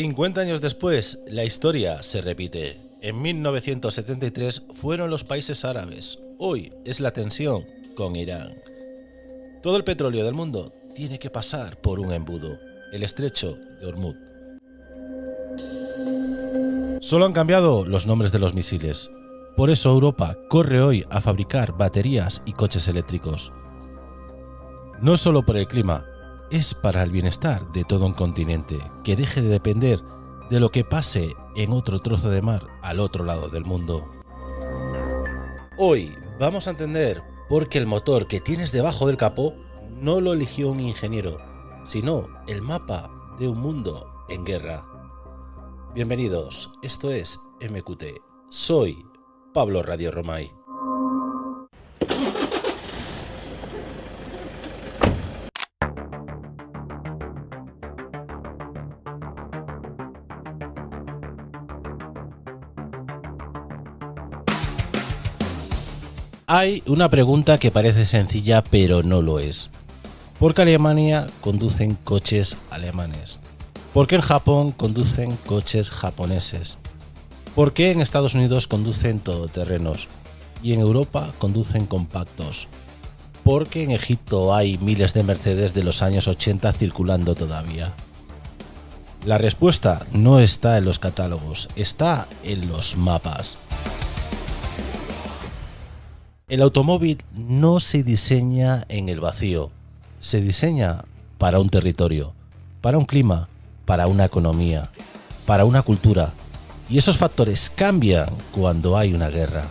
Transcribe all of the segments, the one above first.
50 años después, la historia se repite. En 1973 fueron los países árabes. Hoy es la tensión con Irán. Todo el petróleo del mundo tiene que pasar por un embudo, el estrecho de Hormuz. Solo han cambiado los nombres de los misiles. Por eso Europa corre hoy a fabricar baterías y coches eléctricos. No solo por el clima, es para el bienestar de todo un continente, que deje de depender de lo que pase en otro trozo de mar al otro lado del mundo. Hoy vamos a entender por qué el motor que tienes debajo del capó no lo eligió un ingeniero, sino el mapa de un mundo en guerra. Bienvenidos, esto es MQT. Soy Pablo Radio Romay. Hay una pregunta que parece sencilla, pero no lo es. ¿Por qué en Alemania conducen coches alemanes? ¿Por qué en Japón conducen coches japoneses? ¿Por qué en Estados Unidos conducen todoterrenos? Y en Europa conducen compactos. ¿Por qué en Egipto hay miles de Mercedes de los años 80 circulando todavía? La respuesta no está en los catálogos, está en los mapas. El automóvil no se diseña en el vacío, se diseña para un territorio, para un clima, para una economía, para una cultura. Y esos factores cambian cuando hay una guerra,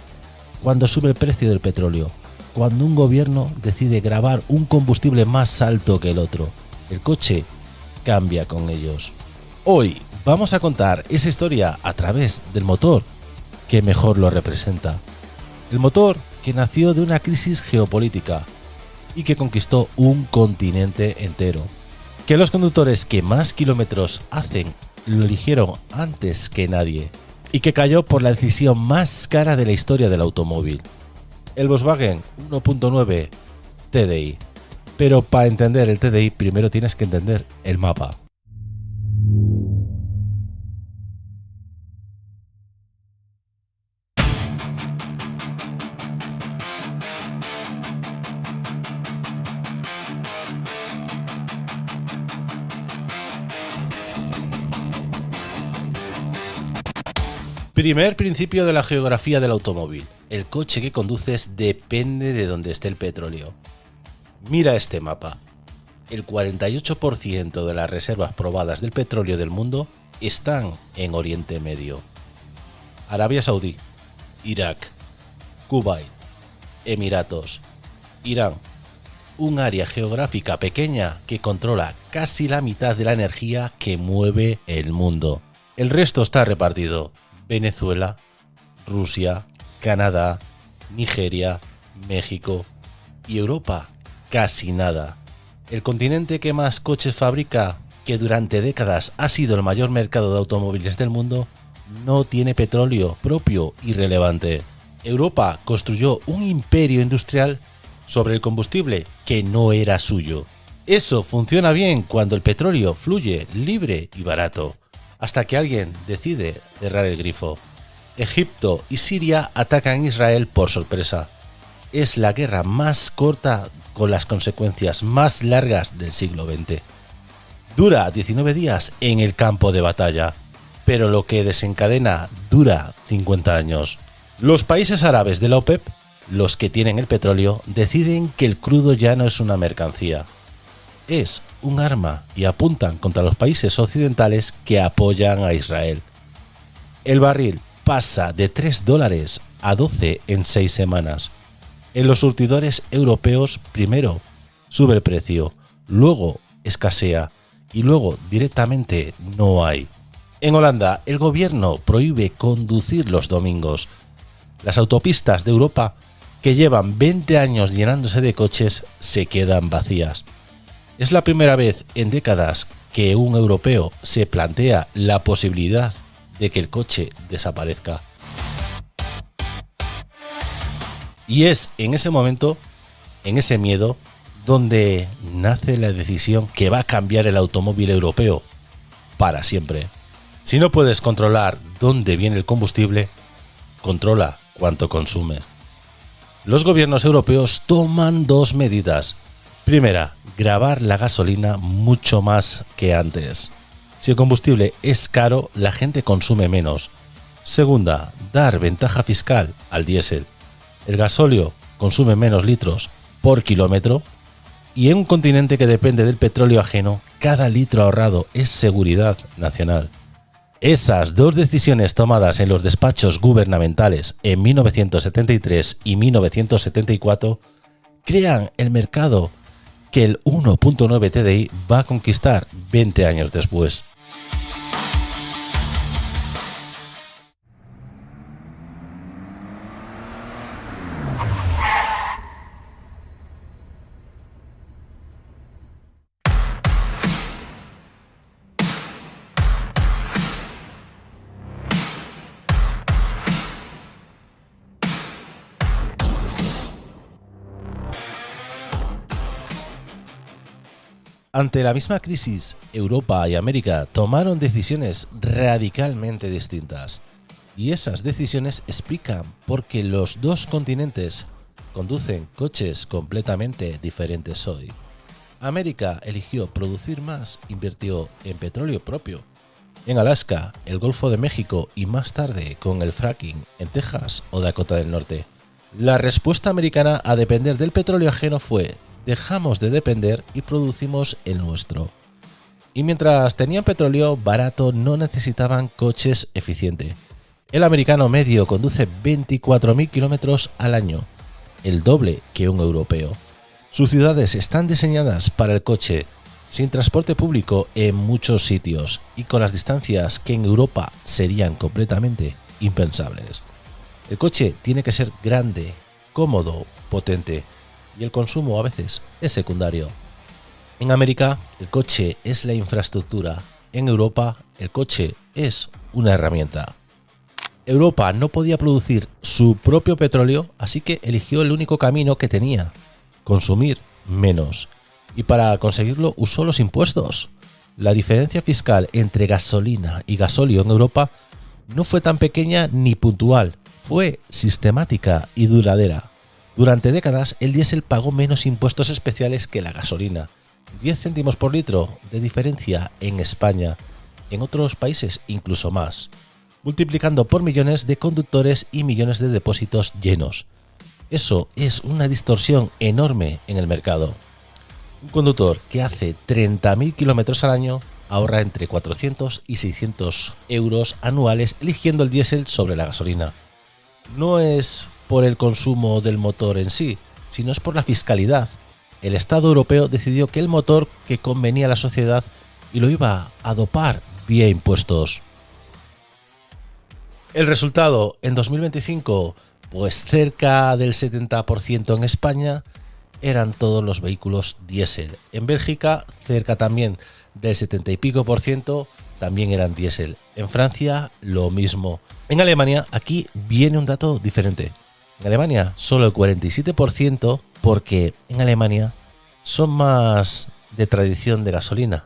cuando sube el precio del petróleo, cuando un gobierno decide gravar un combustible más alto que el otro. El coche cambia con ellos. Hoy vamos a contar esa historia a través del motor que mejor lo representa. El motor que nació de una crisis geopolítica y que conquistó un continente entero. Que los conductores que más kilómetros hacen lo eligieron antes que nadie y que cayó por la decisión más cara de la historia del automóvil. El Volkswagen 1.9 TDI. Pero para entender el TDI primero tienes que entender el mapa. Primer principio de la geografía del automóvil. El coche que conduces depende de donde esté el petróleo. Mira este mapa. El 48% de las reservas probadas del petróleo del mundo están en Oriente Medio. Arabia Saudí, Irak, Kuwait, Emiratos, Irán. Un área geográfica pequeña que controla casi la mitad de la energía que mueve el mundo. El resto está repartido. Venezuela, Rusia, Canadá, Nigeria, México y Europa casi nada. El continente que más coches fabrica, que durante décadas ha sido el mayor mercado de automóviles del mundo, no tiene petróleo propio y relevante. Europa construyó un imperio industrial sobre el combustible que no era suyo. Eso funciona bien cuando el petróleo fluye libre y barato, hasta que alguien decide cerrar el grifo. Egipto y Siria atacan a Israel por sorpresa. Es la guerra más corta con las consecuencias más largas del siglo XX. Dura 19 días en el campo de batalla, pero lo que desencadena dura 50 años. Los países árabes de la OPEP, los que tienen el petróleo, deciden que el crudo ya no es una mercancía. Es un arma y apuntan contra los países occidentales que apoyan a Israel. El barril pasa de $3 a 12 en 6 semanas. En los surtidores europeos primero sube el precio, luego escasea y luego directamente no hay. En Holanda el gobierno prohíbe conducir los domingos. Las autopistas de Europa, que llevan 20 años llenándose de coches, se quedan vacías. Es la primera vez en décadas que un europeo se plantea la posibilidad de que el coche desaparezca. Y es en ese momento, en ese miedo, donde nace la decisión que va a cambiar el automóvil europeo para siempre. Si no puedes controlar dónde viene el combustible, controla cuánto consumes. Los gobiernos europeos toman dos medidas. Primera, gravar la gasolina mucho más que antes. Si el combustible es caro, la gente consume menos. Segunda, dar ventaja fiscal al diésel. El gasóleo consume menos litros por kilómetro y en un continente que depende del petróleo ajeno, cada litro ahorrado es seguridad nacional. Esas dos decisiones tomadas en los despachos gubernamentales en 1973 y 1974 crean el mercado que el 1.9 TDI va a conquistar 20 años después. Ante la misma crisis, Europa y América tomaron decisiones radicalmente distintas. Y esas decisiones explican por qué los dos continentes conducen coches completamente diferentes hoy. América eligió producir más, invirtió en petróleo propio. En Alaska, el Golfo de México y más tarde con el fracking en Texas o Dakota del Norte. La respuesta americana a depender del petróleo ajeno fue: dejamos de depender y producimos el nuestro. Y mientras tenían petróleo barato, no necesitaban coches eficientes. El americano medio conduce 24.000 kilómetros al año, el doble que un europeo. Sus ciudades están diseñadas para el coche, sin transporte público en muchos sitios y con las distancias que en Europa serían completamente impensables. El coche tiene que ser grande, cómodo, potente, y el consumo a veces es secundario. En América, el coche es la infraestructura. En Europa, el coche es una herramienta. Europa no podía producir su propio petróleo, así que eligió el único camino que tenía: consumir menos. Y para conseguirlo usó los impuestos. La diferencia fiscal entre gasolina y gasóleo en Europa no fue tan pequeña ni puntual, fue sistemática y duradera. Durante décadas, el diésel pagó menos impuestos especiales que la gasolina. 10 céntimos por litro de diferencia en España, en otros países incluso más, multiplicando por millones de conductores y millones de depósitos llenos. Eso es una distorsión enorme en el mercado. Un conductor que hace 30.000 kilómetros al año ahorra entre 400 y 600 euros anuales eligiendo el diésel sobre la gasolina. No es por el consumo del motor en sí, sino es por la fiscalidad. El Estado europeo decidió que el motor que convenía a la sociedad y lo iba a dopar vía impuestos. El resultado en 2025, pues cerca del 70% en España eran todos los vehículos diésel. En Bélgica, cerca también del 70 y pico por ciento también eran diésel. En Francia, lo mismo. En Alemania, aquí viene un dato diferente. En Alemania, solo el 47%, porque en Alemania son más de tradición de gasolina,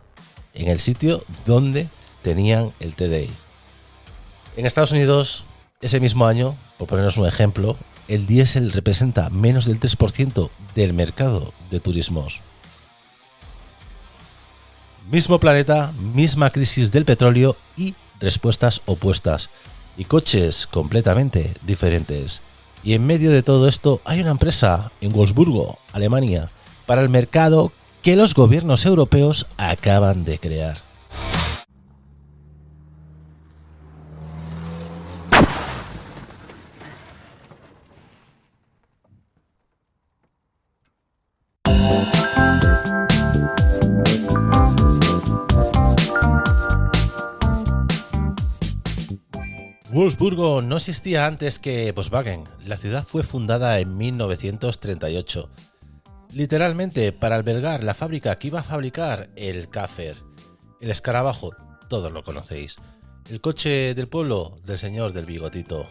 en el sitio donde tenían el TDI. En Estados Unidos, ese mismo año, por ponernos un ejemplo, el diésel representa menos del 3% del mercado de turismos. Mismo planeta, misma crisis del petróleo y respuestas opuestas, y coches completamente diferentes. Y en medio de todo esto hay una empresa en Wolfsburgo, Alemania, para el mercado que los gobiernos europeos acaban de crear. Wolfsburgo no existía antes que Volkswagen. La ciudad fue fundada en 1938, literalmente para albergar la fábrica que iba a fabricar el Käfer, el escarabajo, todos lo conocéis, el coche del pueblo del señor del bigotito,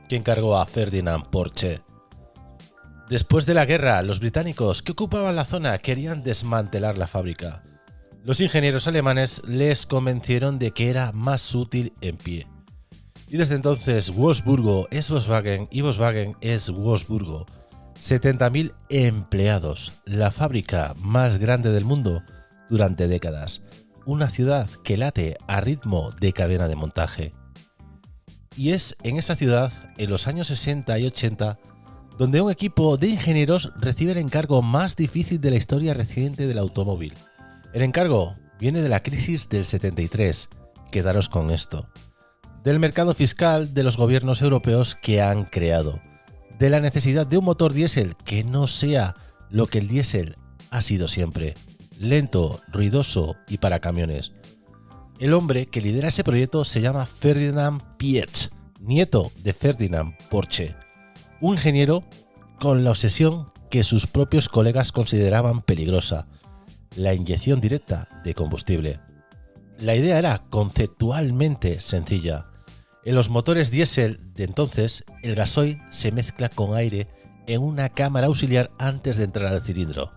que encargó a Ferdinand Porsche. Después de la guerra, los británicos que ocupaban la zona querían desmantelar la fábrica. Los ingenieros alemanes les convencieron de que era más útil en pie. Y desde entonces Wolfsburgo es Volkswagen y Volkswagen es Wolfsburgo. 70.000 empleados, la fábrica más grande del mundo durante décadas. Una ciudad que late a ritmo de cadena de montaje. Y es en esa ciudad, en los años 60 y 80, donde un equipo de ingenieros recibe el encargo más difícil de la historia reciente del automóvil. El encargo viene de la crisis del 73, quedaros con esto, del mercado fiscal de los gobiernos europeos que han creado, de la necesidad de un motor diésel que no sea lo que el diésel ha sido siempre, lento, ruidoso y para camiones. El hombre que lidera ese proyecto se llama Ferdinand Piëch, nieto de Ferdinand Porsche, un ingeniero con la obsesión que sus propios colegas consideraban peligrosa, la inyección directa de combustible. La idea era conceptualmente sencilla. En los motores diésel de entonces, el gasoil se mezcla con aire en una cámara auxiliar antes de entrar al cilindro.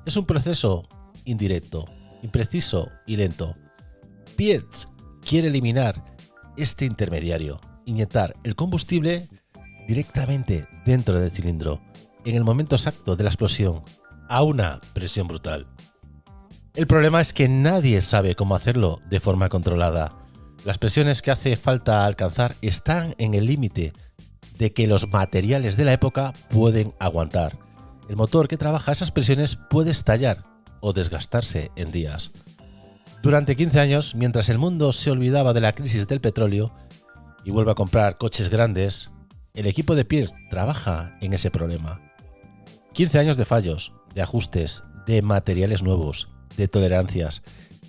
Es un proceso indirecto, impreciso y lento. Piëch quiere eliminar este intermediario, inyectar el combustible directamente dentro del cilindro, en el momento exacto de la explosión, a una presión brutal. El problema es que nadie sabe cómo hacerlo de forma controlada. Las presiones que hace falta alcanzar están en el límite de que los materiales de la época pueden aguantar. El motor que trabaja a esas presiones puede estallar o desgastarse en días. Durante 15 años, mientras el mundo se olvidaba de la crisis del petróleo y vuelve a comprar coches grandes, el equipo de Piëch trabaja en ese problema. 15 años de fallos, de ajustes, de materiales nuevos, de tolerancias,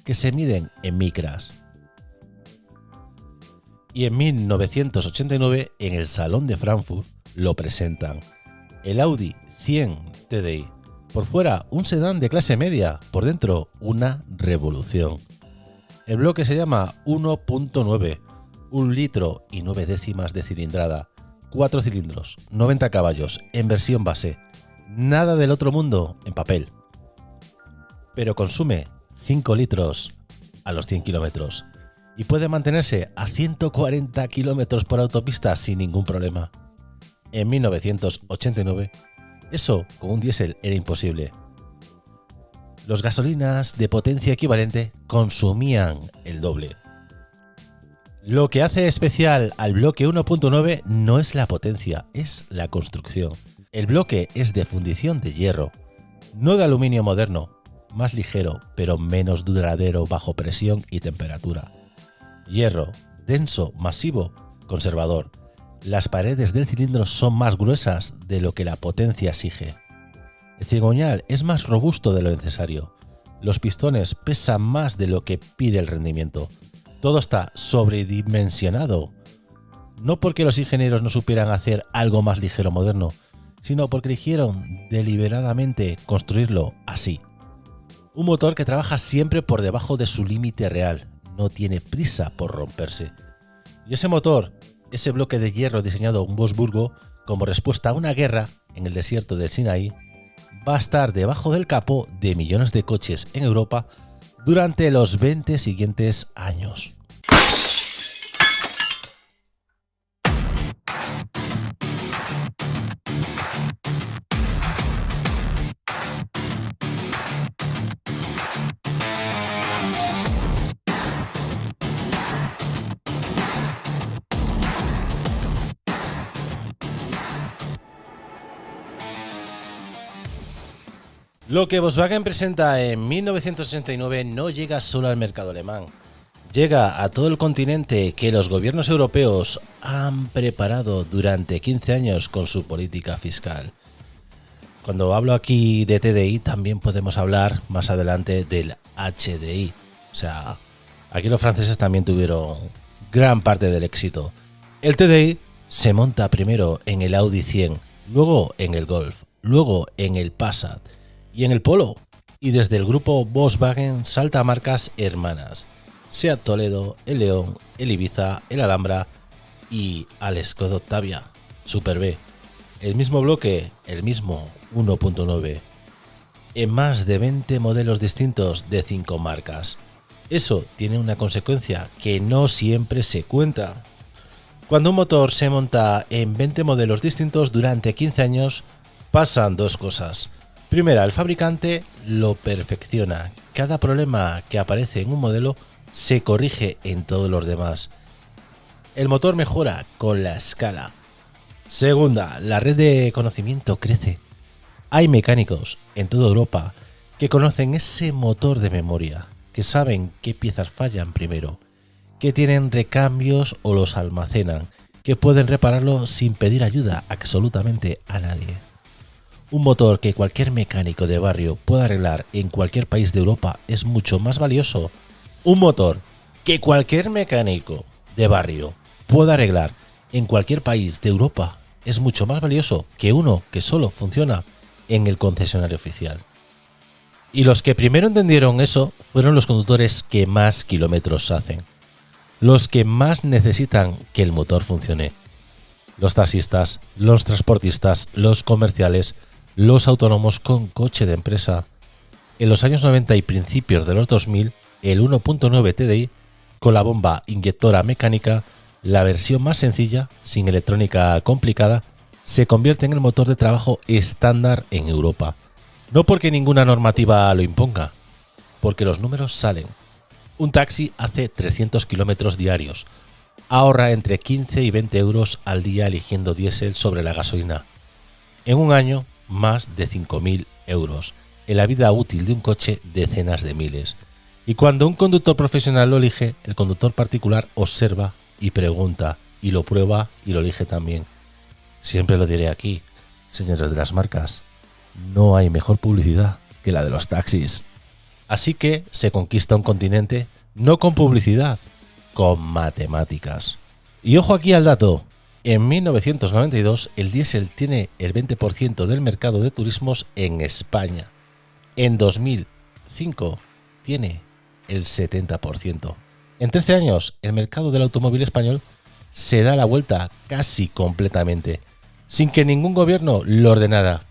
que se miden en micras. Y en 1989, en el Salón de Frankfurt, lo presentan. El Audi 100 TDI. Por fuera, un sedán de clase media, por dentro, una revolución. El bloque se llama 1.9, 1 litro y 9 décimas de cilindrada, 4 cilindros, 90 caballos, en versión base. Nada del otro mundo en papel. Pero consume 5 litros a los 100 kilómetros y puede mantenerse a 140 kilómetros por autopista sin ningún problema. En 1989, eso con un diésel era imposible. Los gasolinas de potencia equivalente consumían el doble. Lo que hace especial al bloque 1.9 no es la potencia, es la construcción. El bloque es de fundición de hierro, no de aluminio moderno, más ligero pero menos duradero bajo presión y temperatura. Hierro, denso, masivo, conservador. Las paredes del cilindro son más gruesas de lo que la potencia exige. El cigüeñal es más robusto de lo necesario. Los pistones pesan más de lo que pide el rendimiento. Todo está sobredimensionado. No porque los ingenieros no supieran hacer algo más ligero moderno, sino porque eligieron deliberadamente construirlo así. Un motor que trabaja siempre por debajo de su límite real, no tiene prisa por romperse. Y ese motor, ese bloque de hierro diseñado en Wolfsburgo como respuesta a una guerra en el desierto del Sinaí, va a estar debajo del capó de millones de coches en Europa durante los 20 siguientes años. Lo que Volkswagen presenta en 1969 no llega solo al mercado alemán, llega a todo el continente que los gobiernos europeos han preparado durante 15 años con su política fiscal. Cuando hablo aquí de TDI también podemos hablar más adelante del HDI, o sea, aquí los franceses también tuvieron gran parte del éxito. El TDI se monta primero en el Audi 100, luego en el Golf, luego en el Passat y en el Polo, y desde el grupo Volkswagen salta a marcas hermanas, Seat Toledo, el León, el Ibiza, el Alhambra y al Skoda Octavia, Super B, el mismo bloque, el mismo 1.9. en más de 20 modelos distintos de 5 marcas. Eso tiene una consecuencia que no siempre se cuenta. Cuando un motor se monta en 20 modelos distintos durante 15 años, pasan dos cosas. Primera, el fabricante lo perfecciona. Cada problema que aparece en un modelo se corrige en todos los demás. El motor mejora con la escala. Segunda, la red de conocimiento crece. Hay mecánicos en toda Europa que conocen ese motor de memoria, que saben qué piezas fallan primero, que tienen recambios o los almacenan, que pueden repararlo sin pedir ayuda absolutamente a nadie. Un motor que cualquier mecánico de barrio pueda arreglar en cualquier país de Europa es mucho más valioso. Un motor que cualquier mecánico de barrio pueda arreglar en cualquier país de Europa es mucho más valioso que uno que solo funciona en el concesionario oficial. Y los que primero entendieron eso fueron los conductores que más kilómetros hacen, los que más necesitan que el motor funcione. Los taxistas, los transportistas, los comerciales, los autónomos con coche de empresa. En los años 90 y principios de los 2000, el 1.9 TDI, con la bomba inyectora mecánica, la versión más sencilla, sin electrónica complicada, se convierte en el motor de trabajo estándar en Europa. No porque ninguna normativa lo imponga, porque los números salen. Un taxi hace 300 kilómetros diarios, ahorra entre 15 y 20 euros al día eligiendo diésel sobre la gasolina. En un año, más de 5.000 euros. En la vida útil de un coche, decenas de miles. Y cuando un conductor profesional lo elige, el conductor particular observa y pregunta, y lo prueba y lo elige también. Siempre lo diré aquí, señores de las marcas, no hay mejor publicidad que la de los taxis. Así que se conquista un continente no con publicidad, con matemáticas. Y ojo aquí al dato, en 1992 el diésel tiene el 20% del mercado de turismos en España. En 2005 tiene el 70%. En 13 años el mercado del automóvil español se da la vuelta casi completamente, sin que ningún gobierno lo ordenara,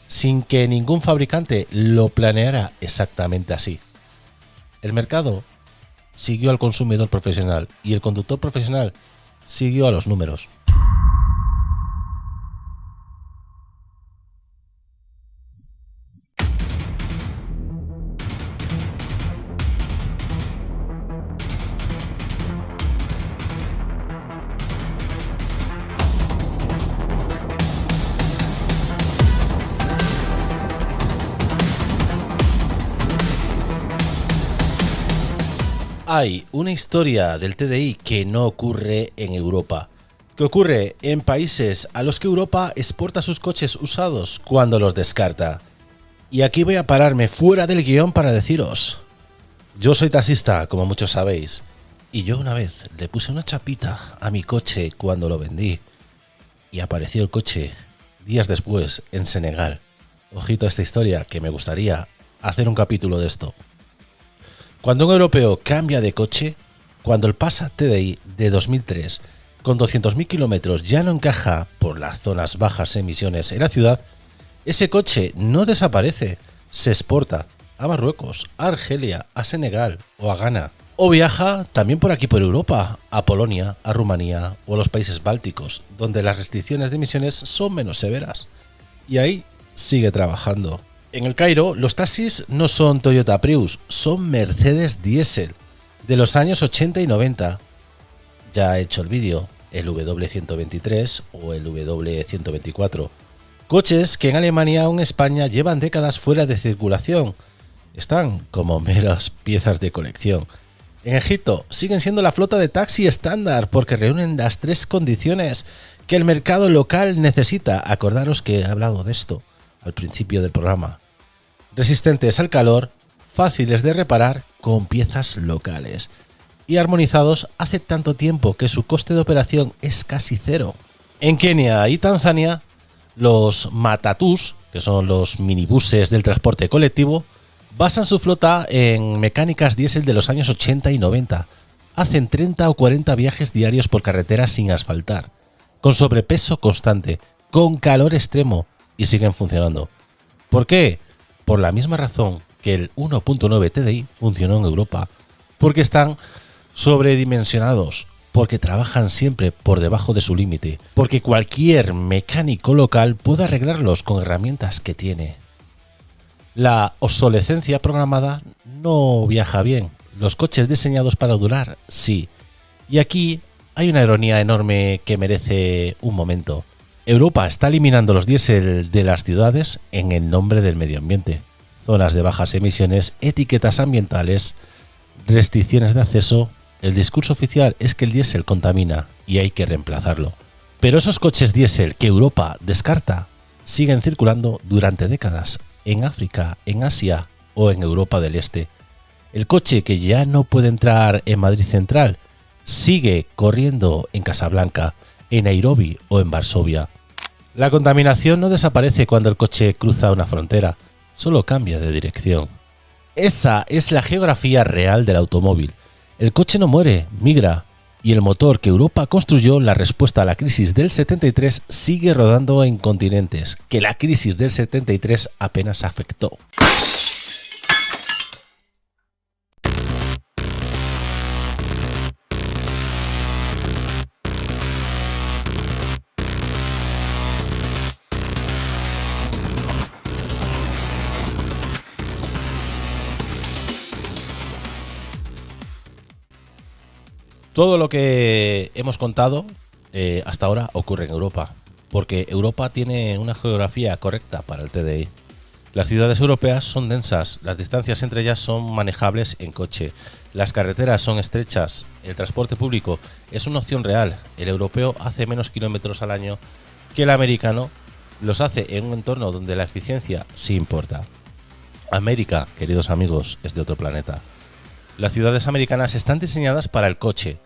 sin que ningún fabricante lo planeara exactamente así. El mercado siguió al consumidor profesional y el conductor profesional siguió a los números. Hay una historia del TDI que no ocurre en Europa, que ocurre en países a los que Europa exporta sus coches usados cuando los descarta. Y aquí voy a pararme fuera del guión para deciros. Yo soy taxista, como muchos sabéis, y yo una vez le puse una chapita a mi coche cuando lo vendí, y apareció el coche días después en Senegal. Ojito a esta historia, que me gustaría hacer un capítulo de esto. Cuando un europeo cambia de coche, cuando el Passat TDI de 2003 con 200.000 kilómetros ya no encaja por las zonas bajas emisiones en la ciudad, ese coche no desaparece, se exporta a Marruecos, a Argelia, a Senegal o a Ghana. O viaja también por aquí por Europa, a Polonia, a Rumanía o a los países bálticos, donde las restricciones de emisiones son menos severas. Y ahí sigue trabajando. En el Cairo, los taxis no son Toyota Prius, son Mercedes Diesel, de los años 80 y 90. Ya he hecho el vídeo, el W123 o el W124. Coches que en Alemania o en España llevan décadas fuera de circulación. Están como meras piezas de colección. En Egipto siguen siendo la flota de taxi estándar porque reúnen las tres condiciones que el mercado local necesita. Acordaros que he hablado de esto al principio del programa. Resistentes al calor, fáciles de reparar con piezas locales y armonizados hace tanto tiempo que su coste de operación es casi cero. En Kenia y Tanzania, los matatus, que son los minibuses del transporte colectivo, basan su flota en mecánicas diésel de los años 80 y 90. Hacen 30 o 40 viajes diarios por carretera sin asfaltar, con sobrepeso constante, con calor extremo y siguen funcionando. ¿Por qué? por la misma razón que el 1.9 TDI funcionó en Europa, porque están sobredimensionados, porque trabajan siempre por debajo de su límite, porque cualquier mecánico local puede arreglarlos con herramientas que tiene. La obsolescencia programada no viaja bien. Los coches diseñados para durar, sí. Y aquí hay una ironía enorme que merece un momento. Europa está eliminando los diésel de las ciudades en el nombre del medio ambiente. Zonas de bajas emisiones, etiquetas ambientales, restricciones de acceso. El discurso oficial es que el diésel contamina y hay que reemplazarlo. Pero esos coches diésel que Europa descarta siguen circulando durante décadas en África, en Asia o en Europa del Este. El coche que ya no puede entrar en Madrid Central sigue corriendo en Casablanca, en Nairobi o en Varsovia. La contaminación no desaparece cuando el coche cruza una frontera, solo cambia de dirección. Esa es la geografía real del automóvil. El coche no muere, migra, y el motor que Europa construyó, la respuesta a la crisis del 73, sigue rodando en continentes que la crisis del 73 apenas afectó. Todo lo que hemos contado hasta ahora ocurre en Europa, porque Europa tiene una geografía correcta para el TDI. Las ciudades europeas son densas, las distancias entre ellas son manejables en coche, las carreteras son estrechas, el transporte público es una opción real. El europeo hace menos kilómetros al año que el americano, los hace en un entorno donde la eficiencia sí importa. América, queridos amigos, es de otro planeta. Las ciudades americanas están diseñadas para el coche.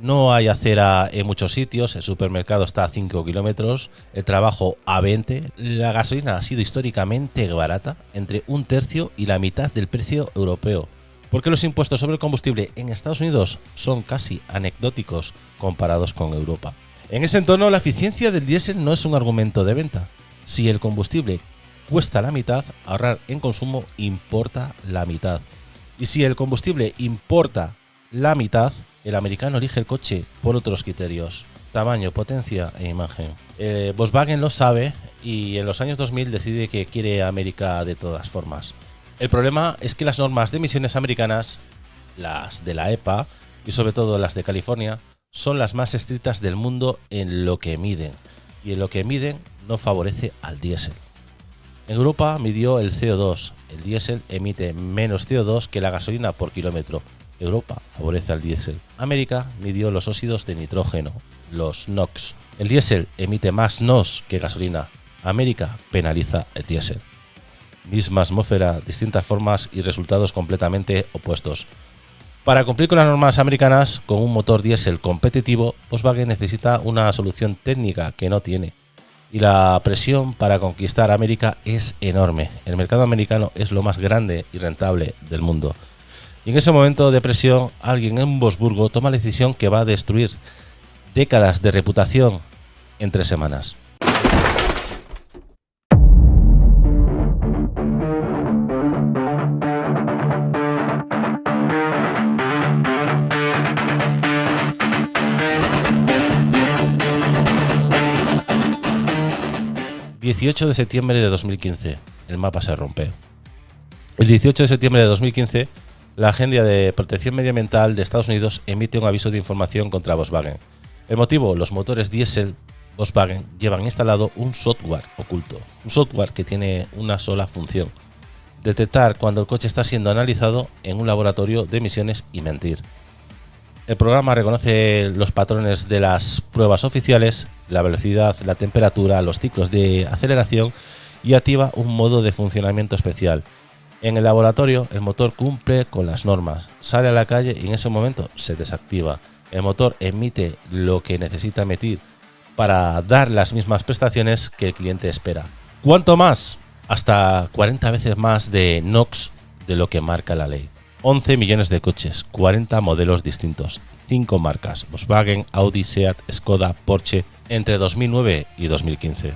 No hay acera en muchos sitios, el supermercado está a 5 kilómetros, el trabajo a 20, la gasolina ha sido históricamente barata, entre un tercio y la mitad del precio europeo, porque los impuestos sobre el combustible en Estados Unidos son casi anecdóticos comparados con Europa. En ese entorno, la eficiencia del diésel no es un argumento de venta. Si el combustible cuesta la mitad, ahorrar en consumo importa la mitad. Y si el combustible importa la mitad, el americano elige el coche por otros criterios: tamaño, potencia e imagen. Volkswagen lo sabe y en los años 2000 decide que quiere América de todas formas. El problema es que las normas de emisiones americanas, las de la EPA y sobre todo las de California, son las más estrictas del mundo en lo que miden, y en lo que miden no favorece al diésel. En Europa midió el CO2, el diésel emite menos CO2 que la gasolina por kilómetro. Europa favorece al diésel. América midió los óxidos de nitrógeno, los NOx. El diésel emite más NOx que gasolina. América penaliza el diésel. Misma atmósfera, distintas formas y resultados completamente opuestos. Para cumplir con las normas americanas con un motor diésel competitivo, Volkswagen necesita una solución técnica que no tiene. Y la presión para conquistar América es enorme. El mercado americano es lo más grande y rentable del mundo. Y en ese momento de presión, alguien en Wolfsburgo toma la decisión que va a destruir décadas de reputación en 3 semanas. ...18 de septiembre de 2015... el mapa se rompe. El 18 de septiembre de 2015... la Agencia de Protección Medioambiental de Estados Unidos emite un aviso de información contra Volkswagen. El motivo: los motores diésel Volkswagen llevan instalado un software oculto. Un software que tiene una sola función: detectar cuando el coche está siendo analizado en un laboratorio de emisiones y mentir. El programa reconoce los patrones de las pruebas oficiales, la velocidad, la temperatura, los ciclos de aceleración y activa un modo de funcionamiento especial. En el laboratorio, el motor cumple con las normas, sale a la calle y en ese momento se desactiva. El motor emite lo que necesita emitir para dar las mismas prestaciones que el cliente espera. ¿Cuánto más? Hasta 40 veces más de NOx de lo que marca la ley. 11 millones de coches, 40 modelos distintos, 5 marcas: Volkswagen, Audi, Seat, Skoda, Porsche, entre 2009 y 2015.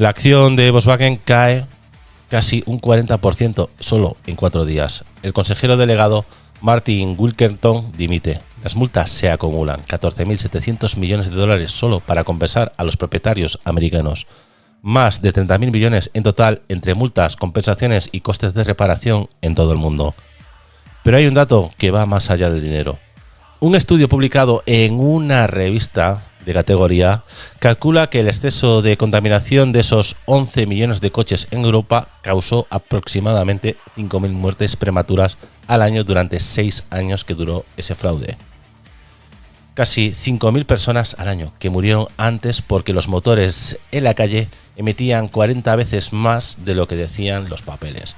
La acción de Volkswagen cae casi un 40% solo en 4 días. El consejero delegado Martin Wilkerson dimite. Las multas se acumulan, 14.700 millones de dólares solo para compensar a los propietarios americanos. Más de 30.000 millones en total entre multas, compensaciones y costes de reparación en todo el mundo. Pero hay un dato que va más allá del dinero. Un estudio publicado en una revista de categoría calcula que el exceso de contaminación de esos 11 millones de coches en Europa causó aproximadamente 5.000 muertes prematuras al año durante 6 años que duró ese fraude. Casi 5.000 personas al año que murieron antes porque los motores en la calle emitían 40 veces más de lo que decían los papeles.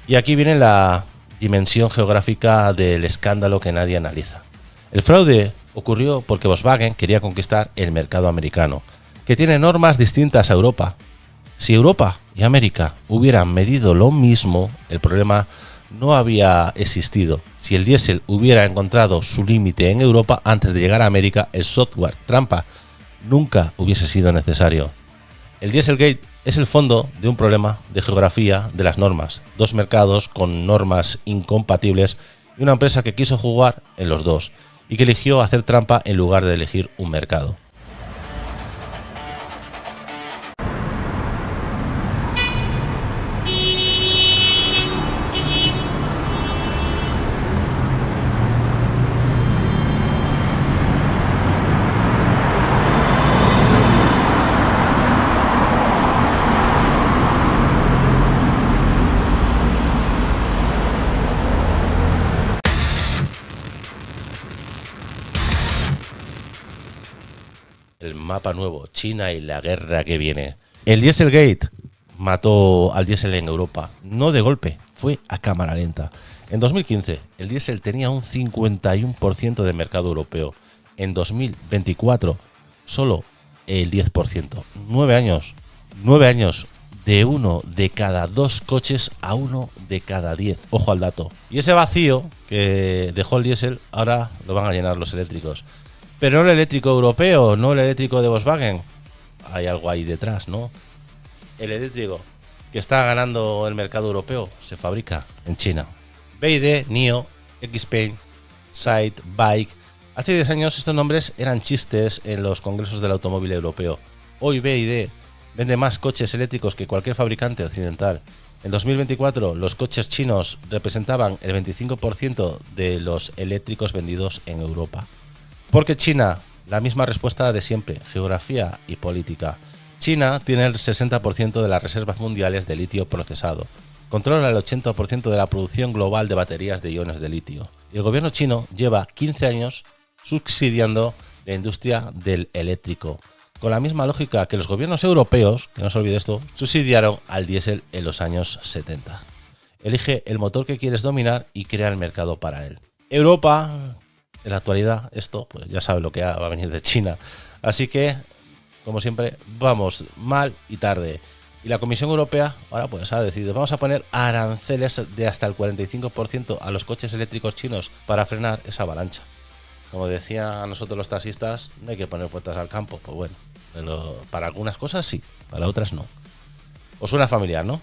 Y aquí viene la dimensión geográfica del escándalo que nadie analiza. El fraude ocurrió porque Volkswagen quería conquistar el mercado americano, que tiene normas distintas a Europa. Si Europa y América hubieran medido lo mismo, el problema no había existido. Si el diésel hubiera encontrado su límite en Europa antes de llegar a América, el software trampa nunca hubiese sido necesario. El Dieselgate es el fondo de un problema de geografía de las normas, dos mercados con normas incompatibles y una empresa que quiso jugar en los dos y que eligió hacer trampa en lugar de elegir un mercado. El mapa nuevo, China y la guerra que viene. El Dieselgate mató al diésel en Europa, no de golpe, fue a cámara lenta. En 2015, el diésel tenía un 51% de mercado europeo. En 2024, solo el 10%. 9 años de 1 de cada 2 coches a 1 de cada 10. Ojo al dato. Y ese vacío que dejó el diésel, ahora lo van a llenar los eléctricos. Pero no el eléctrico europeo, no el eléctrico de Volkswagen. Hay algo ahí detrás, ¿no? El eléctrico que está ganando el mercado europeo se fabrica en China. BYD, NIO, XPeng, Sight, Bike. Hace 10 años estos nombres eran chistes en los congresos del automóvil europeo. Hoy BYD vende más coches eléctricos que cualquier fabricante occidental. En 2024 los coches chinos representaban el 25% de los eléctricos vendidos en Europa. Porque China, la misma respuesta de siempre, geografía y política. China tiene el 60% de las reservas mundiales de litio procesado. Controla el 80% de la producción global de baterías de iones de litio. Y el gobierno chino lleva 15 años subsidiando la industria del eléctrico. Con la misma lógica que los gobiernos europeos, que no se olvide esto, subsidiaron al diésel en los años 70. Elige el motor que quieres dominar y crea el mercado para él. Europa... En la actualidad, esto pues ya sabe lo que va a venir de China. Así que, como siempre, vamos mal y tarde. Y la Comisión Europea ahora pues ha decidido, vamos a poner aranceles de hasta el 45% a los coches eléctricos chinos para frenar esa avalancha. Como decían a nosotros los taxistas, no hay que poner puertas al campo. Pues bueno, para algunas cosas sí, para otras no. Os suena familiar, ¿no?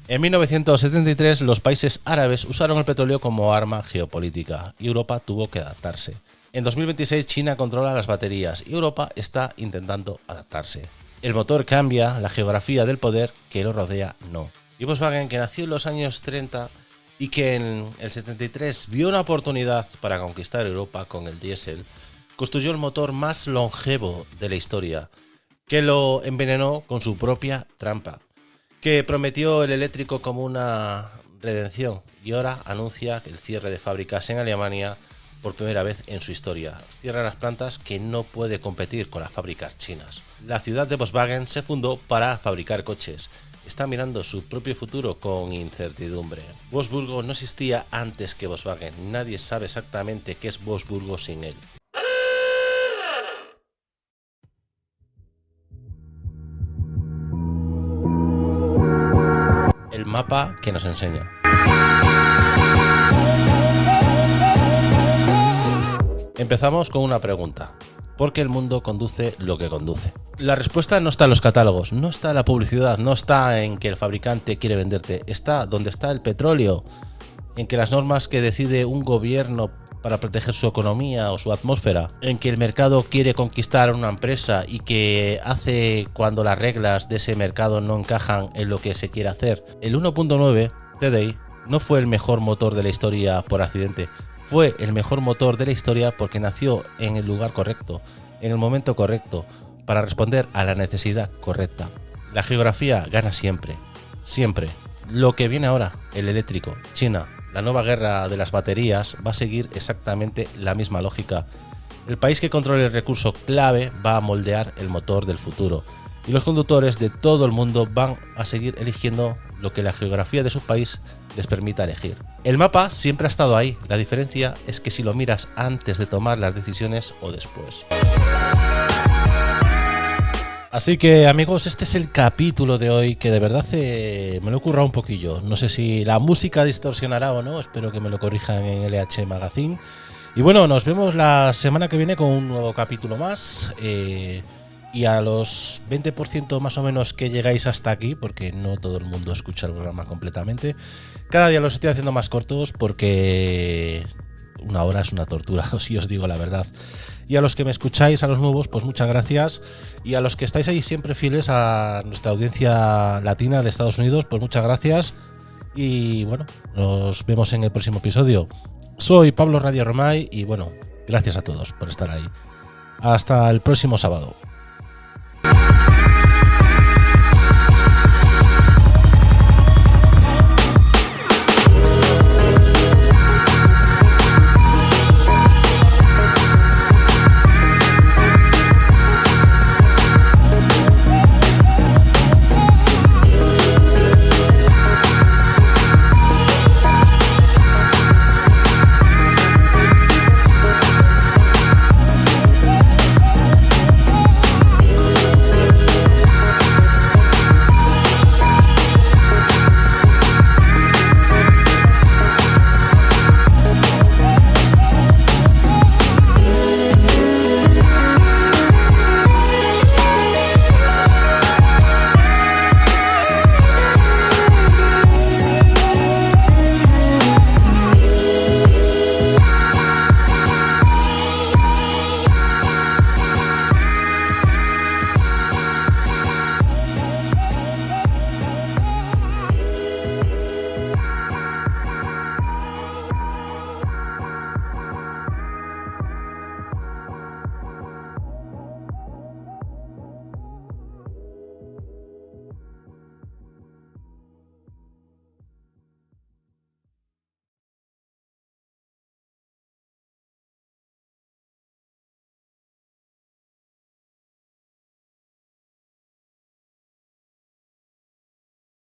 En 1973 los países árabes usaron el petróleo como arma geopolítica y Europa tuvo que adaptarse. En 2026 China controla las baterías y Europa está intentando adaptarse. El motor cambia, la geografía del poder que lo rodea no. Y Volkswagen, que nació en los años 30 y que en el 73 vio una oportunidad para conquistar Europa con el diésel, construyó el motor más longevo de la historia, que lo envenenó con su propia trampa, que prometió el eléctrico como una redención y ahora anuncia el cierre de fábricas en Alemania por primera vez en su historia. Cierra las plantas que no puede competir con las fábricas chinas. La ciudad de Volkswagen se fundó para fabricar coches. Está mirando su propio futuro con incertidumbre. Wolfsburgo no existía antes que Volkswagen. Nadie sabe exactamente qué es Wolfsburgo sin él. El mapa que nos enseña. Empezamos con una pregunta. porque el mundo conduce lo que conduce. La respuesta no está en los catálogos, no está en la publicidad, no está en que el fabricante quiere venderte, está donde está el petróleo, en que las normas que decide un gobierno para proteger su economía o su atmósfera, en que el mercado quiere conquistar a una empresa y que hace cuando las reglas de ese mercado no encajan en lo que se quiere hacer. El 1.9 TDI no fue el mejor motor de la historia por accidente, fue el mejor motor de la historia porque nació en el lugar correcto, en el momento correcto, para responder a la necesidad correcta. La geografía gana siempre, siempre. Lo que viene ahora, el eléctrico, China, la nueva guerra de las baterías, va a seguir exactamente la misma lógica. El país que controle el recurso clave va a moldear el motor del futuro. Y los conductores de todo el mundo van a seguir eligiendo lo que la geografía de su país les permita elegir. El mapa siempre ha estado ahí, la diferencia es que si lo miras antes de tomar las decisiones o después. Así que amigos, este es el capítulo de hoy que de verdad me lo he currado un poquillo. No sé si la música distorsionará o no, espero que me lo corrijan en LH Magazine. Y bueno, nos vemos la semana que viene con un nuevo capítulo más. Y a los 20% más o menos que llegáis hasta aquí, porque no todo el mundo escucha el programa completamente, cada día los estoy haciendo más cortos porque una hora es una tortura, si os digo la verdad. Y a los que me escucháis, a los nuevos, pues muchas gracias. Y a los que estáis ahí siempre fieles a nuestra audiencia latina de Estados Unidos, pues muchas gracias. Y bueno, nos vemos en el próximo episodio. Soy Pablo Radio Romay y bueno, gracias a todos por estar ahí. Hasta el próximo sábado.